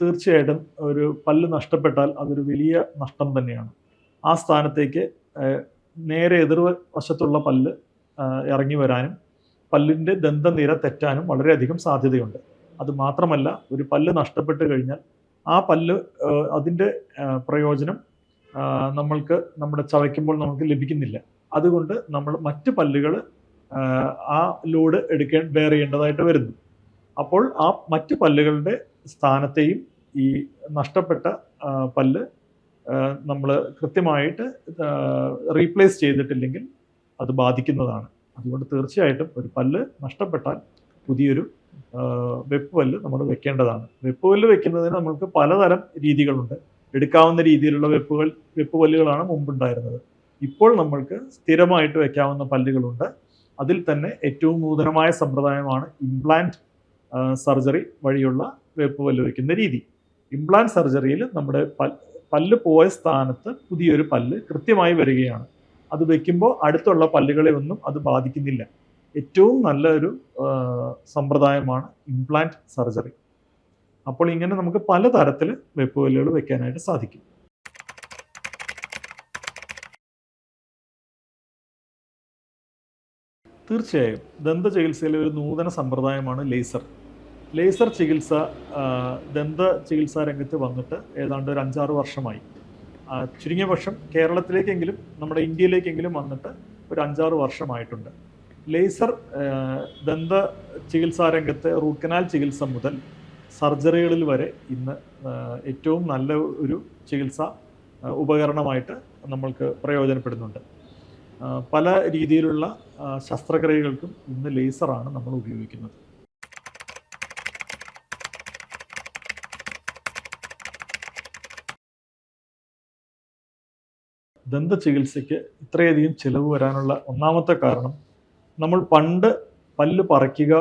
തീർച്ചയായിട്ടും ഒരു പല്ല് നഷ്ടപ്പെട്ടാൽ അതൊരു വലിയ നഷ്ടം തന്നെയാണ്. ആ സ്ഥാനത്തേക്ക് നേരെ എതിർവശത്തുള്ള പല്ല് ഇറങ്ങി വരാനും പല്ലിൻ്റെ ദന്തനിര തെറ്റാനും വളരെയധികം സാധ്യതയുണ്ട്. അത് മാത്രമല്ല, ഒരു പല്ല് നഷ്ടപ്പെട്ട് കഴിഞ്ഞാൽ ആ പല്ല് അതിൻ്റെ പ്രയോജനം നമ്മൾക്ക് നമ്മുടെ ചവയ്ക്കുമ്പോൾ നമുക്ക് ലഭിക്കുന്നില്ല. അതുകൊണ്ട് നമ്മൾ മറ്റ് പല്ലുകൾ ആ ലോഡ് ബെയർ ചെയ്യേണ്ടതായിട്ട് വരുന്നു. അപ്പോൾ ആ മറ്റ് പല്ലുകളുടെ സ്ഥാനത്തെയും ഈ നഷ്ടപ്പെട്ട പല്ല് നമ്മൾ കൃത്യമായിട്ട് റീപ്ലേസ് ചെയ്തിട്ടില്ലെങ്കിൽ അത് ബാധിക്കുന്നതാണ്. അതുകൊണ്ട് തീർച്ചയായിട്ടും ഒരു പല്ല് നഷ്ടപ്പെട്ടാൽ പുതിയൊരു വെപ്പ് പല്ല് നമ്മൾ വെക്കേണ്ടതാണ്. വെപ്പ് പല്ല് വെക്കുന്നതിന് നമുക്ക് പലതരം രീതികളുണ്ട്. എടുക്കാവുന്ന രീതിയിലുള്ള വെപ്പ് പല്ലുകളാണ് മുമ്പുണ്ടായിരുന്നത്. ഇപ്പോൾ നമ്മൾക്ക് സ്ഥിരമായിട്ട് വെക്കാവുന്ന പല്ലുകളുണ്ട്. അതിൽ തന്നെ ഏറ്റവും നൂതനമായ സമ്പ്രദായമാണ് ഇംപ്ലാന്റ് സർജറി വഴിയുള്ള വെപ്പ് പല്ല് വയ്ക്കുന്ന രീതി. ഇംപ്ലാന്റ് സർജറിയിൽ നമ്മുടെ പല്ല് പോയ സ്ഥാനത്ത് പുതിയൊരു പല്ല് കൃത്യമായി വരികയാണ്. അത് വെക്കുമ്പോൾ അടുത്തുള്ള പല്ലുകളെ ഒന്നും അത് ബാധിക്കുന്നില്ല. ഏറ്റവും നല്ലൊരു സമ്പ്രദായമാണ് ഇംപ്ലാന്റ് സർജറി. അപ്പോൾ ഇങ്ങനെ നമുക്ക് പലതരത്തിൽ വെപ്പ് പല്ലുകൾ വെക്കാനായിട്ട് സാധിക്കും. തീർച്ചയായും ദന്ത ചികിത്സയിലെ ഒരു നൂതന സമ്പ്രദായമാണ് ലേസർ. ലേസർ ചികിത്സ ദന്ത ചികിത്സാ രംഗത്ത് വന്നിട്ട് ഏതാണ്ട് ഒരു 5-6 വർഷമായി. ചുരുങ്ങിയ വർഷം കേരളത്തിലേക്കെങ്കിലും നമ്മുടെ ഇന്ത്യയിലേക്കെങ്കിലും വന്നിട്ട് ഒരു 5-6 വർഷമായിട്ടുണ്ട്. ലേസർ ദന്ത ചികിത്സാ രംഗത്തെ റൂട്ട് കനാൽ ചികിത്സ മുതൽ സർജറികളിൽ വരെ ഇന്ന് ഏറ്റവും നല്ല ഒരു ചികിത്സാ ഉപകരണമായിട്ട് നമ്മൾക്ക് പ്രയോജനപ്പെടുന്നുണ്ട്. പല രീതിയിലുള്ള ശസ്ത്രക്രിയകൾക്കും ഇന്ന് ലേസറാണ് നമ്മൾ ഉപയോഗിക്കുന്നത്. ദന്ത ചികിത്സയ്ക്ക് ഇത്രയധികം ചിലവ് വരാനുള്ള ഒന്നാമത്തെ കാരണം, നമ്മൾ പണ്ട് പല്ല് പറിക്കുക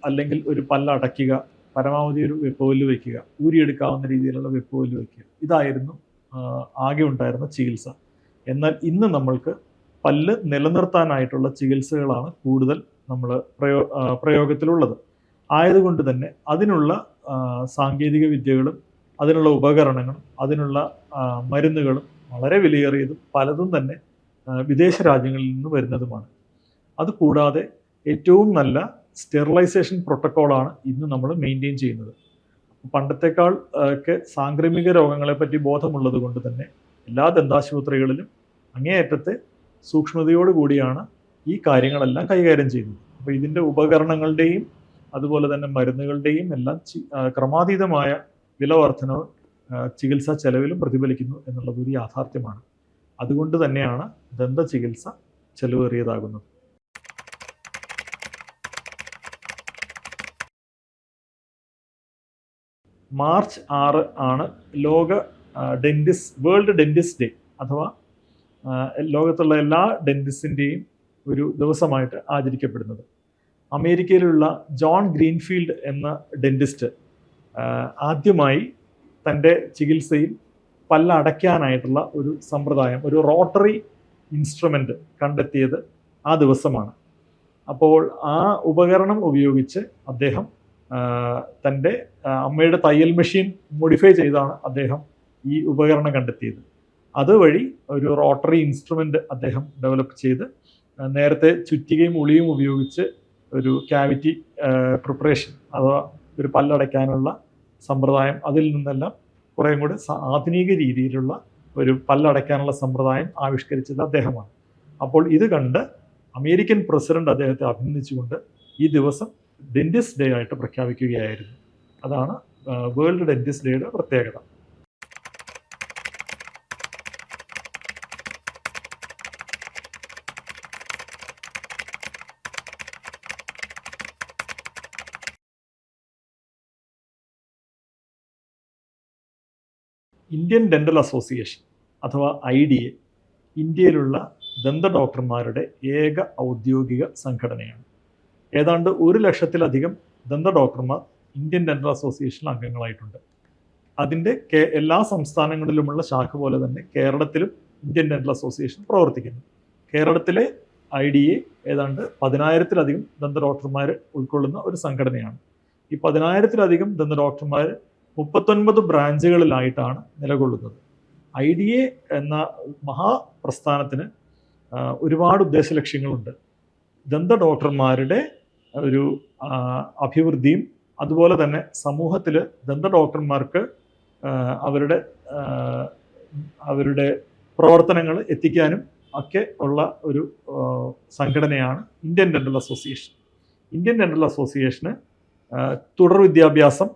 അല്ലെങ്കിൽ ഒരു പല്ല് അടയ്ക്കുക, പരമാവധി ഒരു വെപ്പ് പല്ല് വയ്ക്കുക, ഊരിയെടുക്കാവുന്ന രീതിയിലുള്ള വെപ്പ് പല്ല് വയ്ക്കുക, ഇതായിരുന്നു ആകെ ഉണ്ടായിരുന്ന ചികിത്സ. എന്നാൽ ഇന്ന് നമ്മൾക്ക് പല്ല് നിലനിർത്താനായിട്ടുള്ള ചികിത്സകളാണ് കൂടുതൽ നമ്മൾ പ്രയോഗത്തിലുള്ളത്. ആയതുകൊണ്ട് തന്നെ അതിനുള്ള സാങ്കേതിക വിദ്യകളും അതിനുള്ള ഉപകരണങ്ങളും അതിനുള്ള മരുന്നുകളും വളരെ വിലയേറിയതും പലതും തന്നെ വിദേശ രാജ്യങ്ങളിൽ നിന്ന് വരുന്നതുമാണ്. അതുകൂടാതെ ഏറ്റവും നല്ല സ്റ്റെറിലൈസേഷൻ പ്രോട്ടോക്കോളാണ് ഇന്ന് നമ്മൾ മെയിൻറ്റെയിൻ ചെയ്യുന്നത്. പണ്ടത്തെക്കാൾ ഒക്കെ സാംക്രമിക രോഗങ്ങളെപ്പറ്റി ബോധമുള്ളത് കൊണ്ട് തന്നെ എല്ലാ ദന്താശുപത്രികളിലും അങ്ങേയറ്റത്തെ സൂക്ഷ്മതയോടുകൂടിയാണ് ഈ കാര്യങ്ങളെല്ലാം കൈകാര്യം ചെയ്യുന്നത്. അപ്പോൾ ഇതിൻ്റെ ഉപകരണങ്ങളുടെയും അതുപോലെ തന്നെ മരുന്നുകളുടെയും എല്ലാം ക്രമാതീതമായ വില വർധനവ് ചികിത്സാ ചെലവിലും പ്രതിഫലിക്കുന്നു എന്നുള്ളത് ഒരു യാഥാർത്ഥ്യമാണ്. അതുകൊണ്ട് തന്നെയാണ് ദന്ത ചികിത്സ ചെലവേറിയതാകുന്നത്. മാർച്ച് 6 ആണ് ലോക വേൾഡ് ഡെന്റിസ്റ്റ് ഡേ, അഥവാ ലോകത്തുള്ള എല്ലാ ഡെന്റിസ്റ്റിൻ്റെയും ഒരു ദിവസമായിട്ട് ആചരിക്കപ്പെടുന്നത്. അമേരിക്കയിലുള്ള ജോൺ ഗ്രീൻഫീൽഡ് എന്ന ഡെന്റിസ്റ്റ് ആദ്യമായി തൻ്റെ ചികിത്സയിൽ പല്ലടയ്ക്കാനായിട്ടുള്ള ഒരു സമ്പ്രദായം, ഒരു റോട്ടറി ഇൻസ്ട്രുമെൻ്റ് കണ്ടെത്തിയത് ആ ദിവസമാണ്. അപ്പോൾ ആ ഉപകരണം ഉപയോഗിച്ച് അദ്ദേഹം തൻ്റെ അമ്മയുടെ തയ്യൽ മെഷീൻ മോഡിഫൈ ചെയ്താണ് അദ്ദേഹം ഈ ഉപകരണം കണ്ടെത്തിയത്. അതുവഴി ഒരു റോട്ടറി ഇൻസ്ട്രുമെൻ്റ് അദ്ദേഹം ഡെവലപ്പ് ചെയ്ത് നേരത്തെ ചുറ്റികയും ഉളിയും ഉപയോഗിച്ച് ഒരു ക്യാവിറ്റി പ്രിപ്പറേഷൻ അഥവാ ഒരു പല്ലടയ്ക്കാനുള്ള സമ്പ്രദായം, അതിൽ നിന്നെല്ലാം കുറേയും കൂടി ആധുനിക രീതിയിലുള്ള ഒരു പല്ലടയ്ക്കാനുള്ള സമ്പ്രദായം ആവിഷ്കരിച്ചത് അദ്ദേഹമാണ്. അപ്പോൾ ഇത് കണ്ട് അമേരിക്കൻ പ്രസിഡന്റ് അദ്ദേഹത്തെ അഭിനന്ദിച്ചുകൊണ്ട് ഈ ദിവസം ഡെന്റിസ്റ്റ് ഡേ ആയിട്ട് പ്രഖ്യാപിക്കുകയായിരുന്നു. അതാണ് വേൾഡ് ഡെന്റിസ്റ്റ് ഡേയുടെ പ്രത്യേകത. ഇന്ത്യൻ ഡെൻ്റൽ അസോസിയേഷൻ അഥവാ IDA ഇന്ത്യയിലുള്ള ദന്ത ഡോക്ടർമാരുടെ ഏക ഔദ്യോഗിക സംഘടനയാണ്. ഏതാണ്ട് 1,00,000-ലധികം ദന്ത ഡോക്ടർമാർ ഇന്ത്യൻ ഡെൻ്റൽ അസോസിയേഷനിൽ അംഗങ്ങളായിട്ടുണ്ട്. അതിൻ്റെ എല്ലാ സംസ്ഥാനങ്ങളിലുമുള്ള ശാഖ പോലെ തന്നെ കേരളത്തിലും ഇന്ത്യൻ ഡെൻ്റൽ അസോസിയേഷൻ പ്രവർത്തിക്കുന്നു. കേരളത്തിലെ IDA ഏതാണ്ട് 10,000-ലധികം ദന്ത ഡോക്ടർമാർ ഉൾക്കൊള്ളുന്ന ഒരു സംഘടനയാണ്. ഈ 10,000-ലധികം ദന്ത ഡോക്ടർമാർ 39 ബ്രാഞ്ചുകളിലായിട്ടാണ് നിലകൊള്ളുന്നത്. IDA എന്ന മഹാപ്രസ്ഥാനത്തിന് ഒരുപാട് ഉദ്ദേശ ലക്ഷ്യങ്ങളുണ്ട്. ദന്ത ഡോക്ടർമാരുടെ ഒരു അഭിവൃദ്ധിയും അതുപോലെ തന്നെ സമൂഹത്തിൽ ദന്ത ഡോക്ടർമാർക്ക് അവരുടെ പ്രവർത്തനങ്ങൾ എത്തിക്കാനും ഒക്കെ ഉള്ള ഒരു സംഘടനയാണ് Indian dental association. Indian dental അസോസിയേഷന് തുടർ വിദ്യാഭ്യാസം,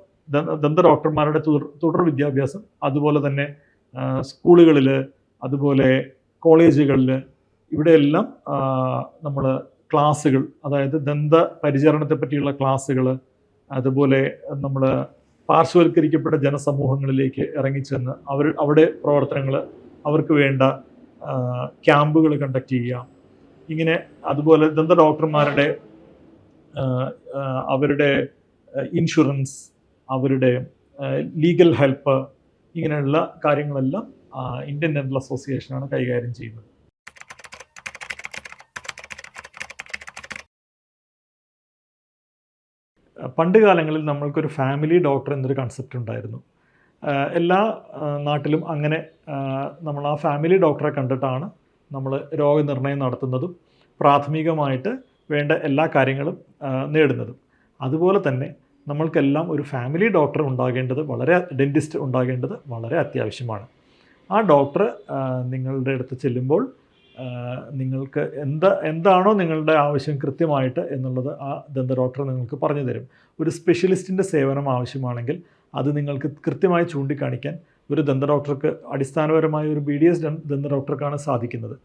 ദന്ത ഡോക്ടർമാരുടെ തുടർ വിദ്യാഭ്യാസം, അതുപോലെ തന്നെ സ്കൂളുകളിൽ, അതുപോലെ കോളേജുകളിൽ, ഇവിടെയെല്ലാം നമ്മൾ ക്ലാസ്സുകൾ, അതായത് ദന്ത പരിചരണത്തെ പറ്റിയുള്ള ക്ലാസ്സുകൾ, അതുപോലെ നമ്മൾ പാർശ്വവൽക്കരിക്കപ്പെട്ട ജനസമൂഹങ്ങളിലേക്ക് ഇറങ്ങിച്ചെന്ന് അവിടെ പ്രവർത്തനങ്ങൾ, അവർക്ക് വേണ്ട ക്യാമ്പുകൾ കണ്ടക്ട് ചെയ്യുക. ഇങ്ങനെ അതുപോലെ ദന്ത ഡോക്ടർമാരുടെ അവരുടെ ഇൻഷുറൻസ്, അവരുടെ ലീഗൽ ഹെൽപ്പ്, ഇങ്ങനെയുള്ള കാര്യങ്ങളെല്ലാം ഇന്ത്യൻ ഡെൻ്റൽ അസോസിയേഷനാണ് കൈകാര്യം ചെയ്യുന്നത്. പണ്ട് കാലങ്ങളിൽ നമ്മൾക്കൊരു ഫാമിലി ഡോക്ടർ എന്നൊരു കൺസെപ്റ്റ് ഉണ്ടായിരുന്നു. എല്ലാ നാട്ടിലും അങ്ങനെ നമ്മൾ ആ ഫാമിലി ഡോക്ടറെ കണ്ടിട്ടാണ് നമ്മൾ രോഗനിർണയം നടത്തുന്നതും പ്രാഥമികമായിട്ട് വേണ്ട എല്ലാ കാര്യങ്ങളും നേടുന്നതും. അതുപോലെ തന്നെ നമ്മൾക്കെല്ലാം ഒരു ഫാമിലി ഡോക്ടർ ഡെൻറ്റിസ്റ്റ് ഉണ്ടാകേണ്ടത് വളരെ അത്യാവശ്യമാണ്. ആ ഡോക്ടർ നിങ്ങളുടെ അടുത്ത് ചെല്ലുമ്പോൾ നിങ്ങൾക്ക് എന്താണോ നിങ്ങളുടെ ആവശ്യം കൃത്യമായിട്ട് എന്നുള്ളത് ആ ദന്ത ഡോക്ടർ നിങ്ങൾക്ക് പറഞ്ഞു തരും. ഒരു സ്പെഷ്യലിസ്റ്റിൻ്റെ സേവനം ആവശ്യമാണെങ്കിൽ അത് നിങ്ങൾക്ക് കൃത്യമായി ചൂണ്ടിക്കാണിക്കാൻ ഒരു ദന്ത ഡോക്ടർക്ക്, അടിസ്ഥാനപരമായ ഒരു BDS ദന്ത ഡോക്ടർക്കാണ് സാധിക്കുന്നത്.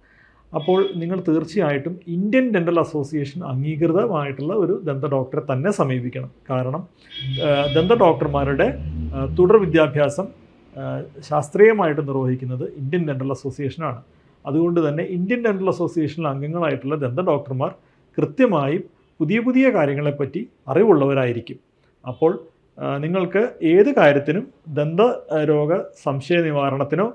അപ്പോൾ നിങ്ങൾ തീർച്ചയായിട്ടും ഇന്ത്യൻ ഡെൻ്റൽ അസോസിയേഷൻ അംഗീകൃതമായിട്ടുള്ള ഒരു ദന്ത ഡോക്ടറെ തന്നെ സമീപിക്കണം. കാരണം ദന്ത ഡോക്ടർമാരുടെ തുടർ വിദ്യാഭ്യാസം ശാസ്ത്രീയമായിട്ട് നിർവഹിക്കുന്നത് ഇന്ത്യൻ ഡെൻ്റൽ അസോസിയേഷനാണ്. അതുകൊണ്ട് തന്നെ ഇന്ത്യൻ ഡെൻ്റൽ അസോസിയേഷനിൽ അംഗങ്ങളായിട്ടുള്ള ദന്ത ഡോക്ടർമാർ കൃത്യമായും പുതിയ കാര്യങ്ങളെപ്പറ്റി അറിവുള്ളവരായിരിക്കും. അപ്പോൾ നിങ്ങൾക്ക് ഏത് കാര്യത്തിനും രോഗ സംശയ നിവാരണത്തിനോ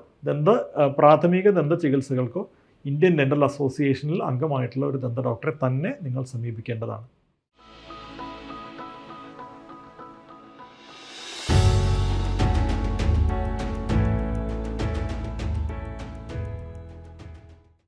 പ്രാഥമിക ദന്ത ചികിത്സകൾക്കോ ഇന്ത്യൻ ഡെൻ്റൽ അസോസിയേഷനിൽ അംഗമായിട്ടുള്ള ഒരു ദന്ത ഡോക്ടറെ തന്നെ നിങ്ങൾ സമീപിക്കേണ്ടതാണ്.